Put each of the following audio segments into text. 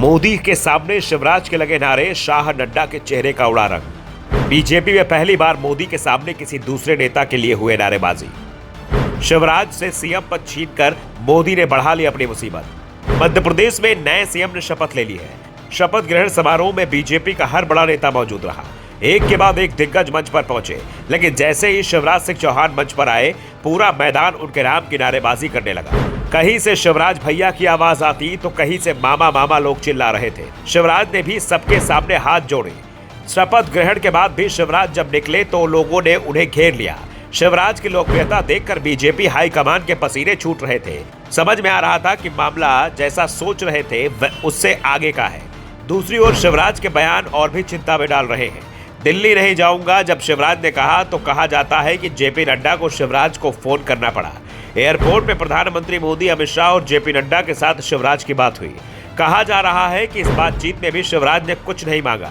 मोदी के सामने शिवराज के लगे नारे, शाह नड्डा के चेहरे का उड़ा रंग। बीजेपी में पहली बार मोदी के सामने किसी दूसरे नेता के लिए हुए नारेबाजी। शिवराज से सीएम पद छीनकर मोदी ने बढ़ा ली अपनी मुसीबत। मध्य प्रदेश में नए सीएम ने शपथ ले ली है। शपथ ग्रहण समारोह में बीजेपी का हर बड़ा नेता मौजूद रहा। एक के बाद एक दिग्गज मंच पर पहुंचे, लेकिन जैसे ही शिवराज सिंह चौहान मंच पर आए, पूरा मैदान उनके नाम की नारेबाजी करने लगा। कहीं से शिवराज भैया की आवाज आती तो कहीं से मामा मामा लोग चिल्ला रहे थे। शिवराज ने भी सबके सामने हाथ जोड़े। शपथ ग्रहण के बाद भी शिवराज जब निकले तो लोगों ने उन्हें घेर लिया। शिवराज की लोकप्रियता देखकर बीजेपी हाईकमान के पसीने छूट रहे थे। समझ में आ रहा था कि मामला जैसा सोच रहे थे उससे आगे का है। दूसरी ओर शिवराज के बयान और भी चिंता में डाल रहे हैं। दिल्ली नहीं जाऊंगा जब शिवराज ने कहा तो कहा जाता है कि जेपी नड्डा को शिवराज को फोन करना पड़ा। एयरपोर्ट पे प्रधानमंत्री मोदी, अमित शाह और जेपी नड्डा के साथ शिवराज की बात हुई। कहा जा रहा है कि इस बातचीत में भी शिवराज ने कुछ नहीं मांगा,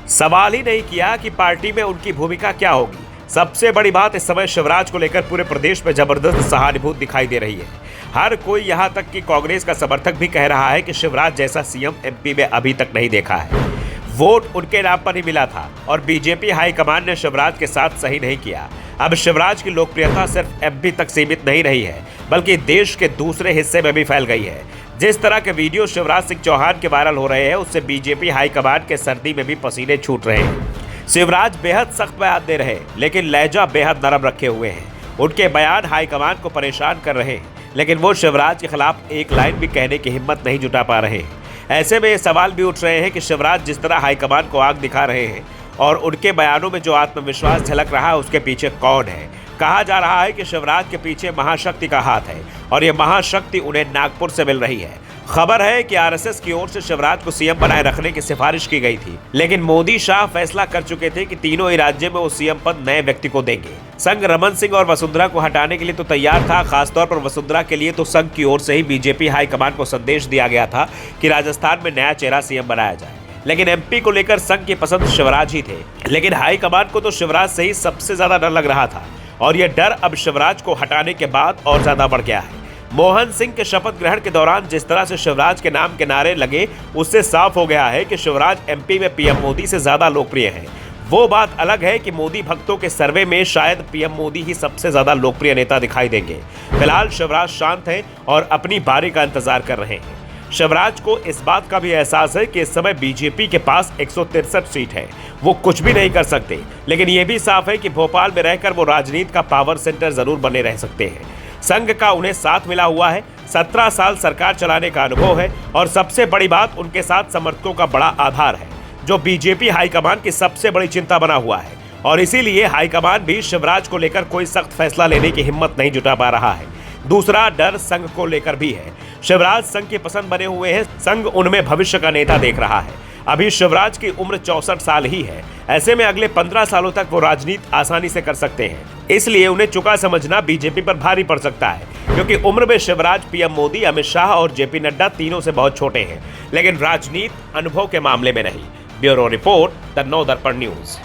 सवाल ही नहीं किया कि पार्टी में उनकी भूमिका क्या होगी। सबसे बड़ी बात, इस समय शिवराज को लेकर पूरे प्रदेश में जबरदस्त सहानुभूति दिखाई दे रही है। हर कोई, यहां तक कि कांग्रेस का समर्थक भी कह रहा है कि शिवराज जैसा सीएम एमपी में अभी तक नहीं देखा है। वोट उनके नाम पर ही मिला था और बीजेपी हाईकमान ने शिवराज के साथ सही नहीं किया। अब शिवराज की लोकप्रियता सिर्फ एमपी तक सीमित नहीं रही है, बल्कि देश के दूसरे हिस्से में भी फैल गई है। जिस तरह के वीडियो शिवराज सिंह चौहान के वायरल हो रहे हैं, उससे बीजेपी हाईकमान के सर्दी में भी पसीने छूट रहे हैं। शिवराज बेहद सख्त बयान दे रहे, लेकिन लहजा बेहद नरम रखे हुए हैं। उनके बयान हाईकमान को परेशान कर रहे हैं, लेकिन वो शिवराज के खिलाफ एक लाइन भी कहने की हिम्मत नहीं जुटा पा रहे। ऐसे में ये सवाल भी उठ रहे हैं कि शिवराज जिस तरह हाईकमान को आग दिखा रहे हैं और उनके बयानों में जो आत्मविश्वास झलक रहा है, उसके पीछे कौन है। कहा जा रहा है कि शिवराज के पीछे महाशक्ति का हाथ है और ये महाशक्ति उन्हें नागपुर से मिल रही है। खबर है कि आरएसएस की ओर से शिवराज को सीएम बनाए रखने की सिफारिश की गई थी, लेकिन मोदी शाह फैसला कर चुके थे कि तीनों ही राज्य में वो सीएम पद नए व्यक्ति को देंगे। संघ रमन सिंह और वसुंधरा को हटाने के लिए तो तैयार था। खासतौर पर वसुंधरा के लिए तो संघ की ओर से ही बीजेपी हाईकमान को संदेश दिया गया था कि राजस्थान में नया चेहरा सीएम बनाया जाए। लेकिन एमपी को लेकर संघ की पसंद शिवराज ही थे, लेकिन हाईकमान को तो शिवराज से ही सबसे ज्यादा डर लग रहा था और यह डर अब शिवराज को हटाने के बाद और ज्यादा बढ़ गया है। मोहन सिंह के शपथ ग्रहण के दौरान जिस तरह से शिवराज के नाम के नारे लगे, उससे साफ हो गया है कि शिवराज एमपी में पीएम मोदी से ज्यादा लोकप्रिय है। वो बात अलग है कि मोदी भक्तों के सर्वे में शायद पीएम मोदी ही सबसे ज्यादा लोकप्रिय नेता दिखाई देंगे। फिलहाल शिवराज शांत हैं और अपनी बारी का इंतजार कर रहे हैं। शिवराज को इस बात का भी एहसास है कि इस समय बीजेपी के पास 163 सीट है, वो कुछ भी नहीं कर सकते। लेकिन यह भी साफ है कि भोपाल में रहकर वो राजनीति का पावर सेंटर जरूर बने रह सकते हैं। संघ का उन्हें साथ मिला हुआ है, 17 साल सरकार चलाने का अनुभव है और सबसे बड़ी बात, उनके साथ समर्थकों का बड़ा आधार है, जो बीजेपी हाईकमान की सबसे बड़ी चिंता बना हुआ है। और इसीलिए हाईकमान भी शिवराज को लेकर कोई सख्त फैसला लेने की हिम्मत नहीं जुटा पा रहा है। दूसरा डर संघ को लेकर भी है। शिवराज संघ के पसंद बने हुए हैं, संघ उनमें भविष्य का नेता देख रहा है। अभी शिवराज की उम्र 64 साल ही है। ऐसे में अगले 15 सालों तक वो राजनीति आसानी से कर सकते हैं, इसलिए उन्हें चुका समझना बीजेपी पर भारी पड़ सकता है, क्योंकि उम्र में शिवराज पीएम मोदी, अमित शाह और जेपी नड्डा तीनों से बहुत छोटे हैं, लेकिन राजनीति अनुभव के मामले में नहीं। Bureau report, the Navdarpan news.